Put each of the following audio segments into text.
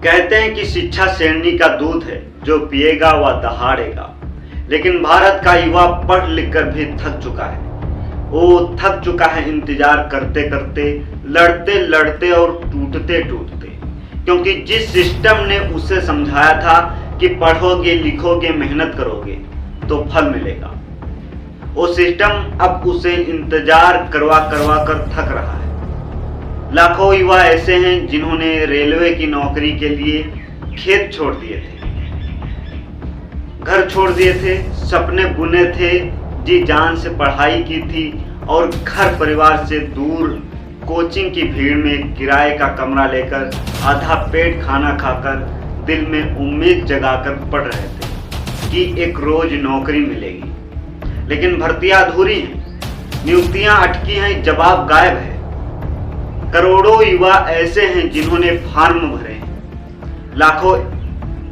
कहते हैं कि शिक्षा शेरनी का दूध है, जो पिएगा वह दहाड़ेगा। लेकिन भारत का युवा पढ़ लिख कर भी थक चुका है। वो थक चुका है इंतजार करते करते, लड़ते लड़ते और टूटते टूटते। क्योंकि जिस सिस्टम ने उसे समझाया था कि पढ़ोगे लिखोगे मेहनत करोगे तो फल मिलेगा, वो सिस्टम अब उसे इंतजार करवा करवा कर थक रहा है। लाखों युवा ऐसे हैं जिन्होंने रेलवे की नौकरी के लिए खेत छोड़ दिए थे, घर छोड़ दिए थे, सपने बुने थे, जी जान से पढ़ाई की थी और घर परिवार से दूर कोचिंग की भीड़ में किराए का कमरा लेकर आधा पेट खाना खाकर दिल में उम्मीद जगाकर पढ़ रहे थे कि एक रोज नौकरी मिलेगी। लेकिन भर्तियां अधूरी हैं, नियुक्तियां अटकी हैं, जवाब गायब है। करोड़ों युवा ऐसे हैं जिन्होंने फॉर्म भरे हैं,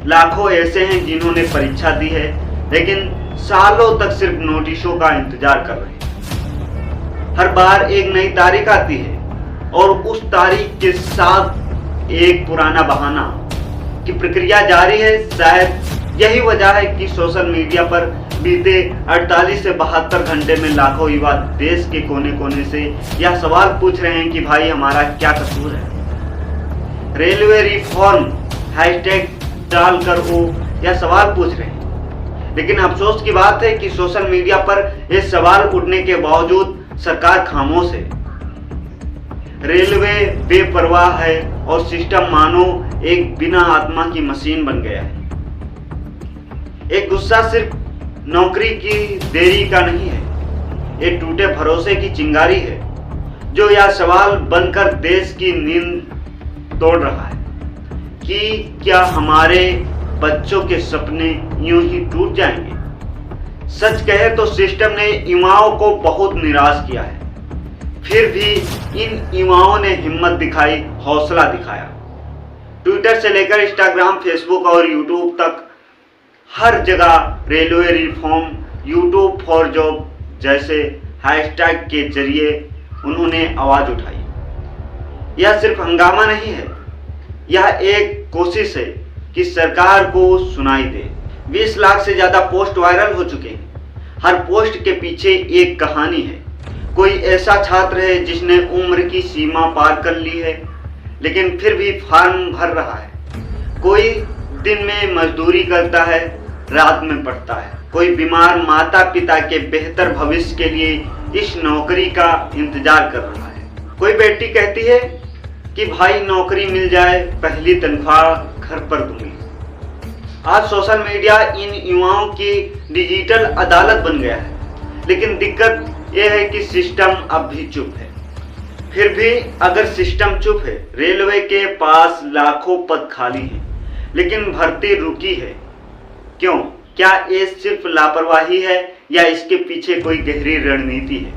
लाखों ऐसे हैं जिन्होंने परीक्षा दी है, लेकिन सालों तक सिर्फ नोटिसों का इंतजार कर रहे हैं। हर बार एक नई तारीख आती है और उस तारीख के साथ एक पुराना बहाना कि प्रक्रिया जारी है। शायद यही वजह है कि सोशल मीडिया पर बीते 48 से 72 घंटे में लाखों युवा देश के कोने कोने से यह सवाल पूछ रहे हैं कि भाई हमारा क्या कसूर है। रेलवे रिफॉर्म हैशटैग डालकर वो यह सवाल पूछ रहे हैं। लेकिन अफसोस की बात है कि सोशल मीडिया पर ये सवाल उठने के बावजूद सरकार खामोश है। रेलवे बेपरवाह है और सिस्टम मानो एक बिना आत्मा की मशीन बन गया है। एक गुस्सा सिर्फ नौकरी की देरी का नहीं है, ये टूटे भरोसे की चिंगारी है जो यह सवाल बनकर देश की नींद तोड़ रहा है कि क्या हमारे बच्चों के सपने यूं ही टूट जाएंगे। सच कहे तो सिस्टम ने युवाओं को बहुत निराश किया है, फिर भी इन युवाओं ने हिम्मत दिखाई, हौसला दिखाया। ट्विटर से लेकर इंस्टाग्राम, फेसबुक और यूट्यूब तक हर जगह railway reform, YouTube for job जैसे हैशटैग के जरिए उन्होंने आवाज उठाई। यह सिर्फ हंगामा नहीं है, यह एक कोशिश है कि सरकार को सुनाई दे। 20 लाख से ज्यादा पोस्ट वायरल हो चुके हैं। हर पोस्ट के पीछे एक कहानी है। कोई ऐसा छात्र है जिसने उम्र की सीमा पार कर ली है लेकिन फिर भी फॉर्म भर रहा है। कोई दिन में मजदूरी करता है, रात में पढ़ता है। कोई बीमार माता पिता के बेहतर भविष्य के लिए इस नौकरी का इंतजार कर रहा है। कोई बेटी कहती है कि भाई नौकरी मिल जाए, पहली तनख्वाह घर पर दूंगी। आज सोशल मीडिया इन युवाओं की डिजिटल अदालत बन गया है, लेकिन दिक्कत यह है कि सिस्टम अब भी चुप है। फिर भी अगर सिस्टम चुप है, रेलवे के पास लाखों पद खाली हैं, लेकिन भर्ती रुकी है, क्यों? क्या ये सिर्फ लापरवाही है या इसके पीछे कोई गहरी रणनीति है?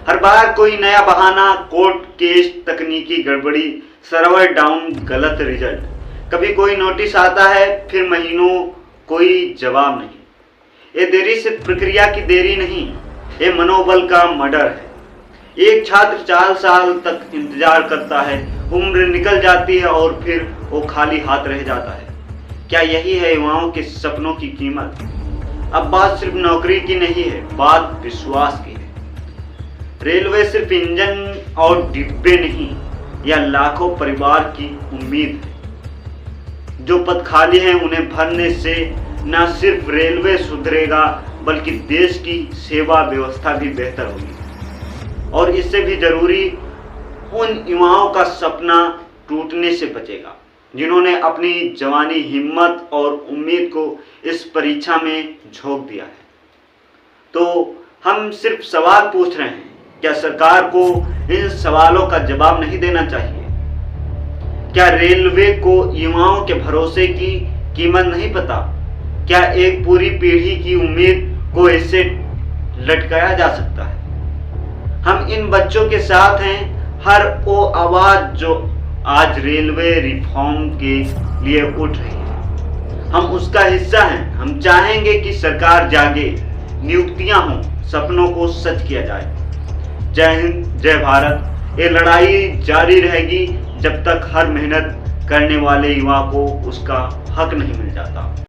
हर बार कोई नया बहाना, कोर्ट केस, तकनीकी गड़बड़ी, सर्वर डाउन, गलत रिजल्ट। कभी कोई नोटिस आता है, फिर महीनों कोई जवाब नहीं। ये देरी सिर्फ प्रक्रिया की देरी नहीं, ये मनोबल का मर्डर है। एक छात्र 4 साल तक इंतजार करता है, उम्र निकल जाती है और फिर वो खाली हाथ रह जाता है। क्या यही है युवाओं के सपनों की कीमत? अब बात सिर्फ नौकरी की नहीं है, बात विश्वास की है। रेलवे सिर्फ इंजन और डिब्बे नहीं, यह लाखों परिवार की उम्मीद है। जो पद खाली हैं उन्हें भरने से न सिर्फ रेलवे सुधरेगा बल्कि देश की सेवा व्यवस्था भी बेहतर होगी। और इससे भी जरूरी, उन युवाओं का सपना टूटने से बचेगा जिन्होंने अपनी जवानी, हिम्मत और उम्मीद को इस परीक्षा में झोंक दिया है। तो हम सिर्फ सवाल पूछ रहे हैं, क्या सरकार को इन सवालों का जवाब नहीं देना चाहिए? क्या रेलवे को युवाओं के भरोसे की कीमत नहीं पता? क्या एक पूरी पीढ़ी की उम्मीद को ऐसे लटकाया जा सकता है? हम इन बच्चों के साथ हैं, हर वो आवाज जो आज रेलवे रिफॉर्म के लिए उठ रही है। हम उसका हिस्सा हैं। हम चाहेंगे कि सरकार जागे, नियुक्तियां हों, सपनों को सच किया जाए। जय हिंद, जय भारत। ये लड़ाई जारी रहेगी जब तक हर मेहनत करने वाले युवा को उसका हक नहीं मिल जाता।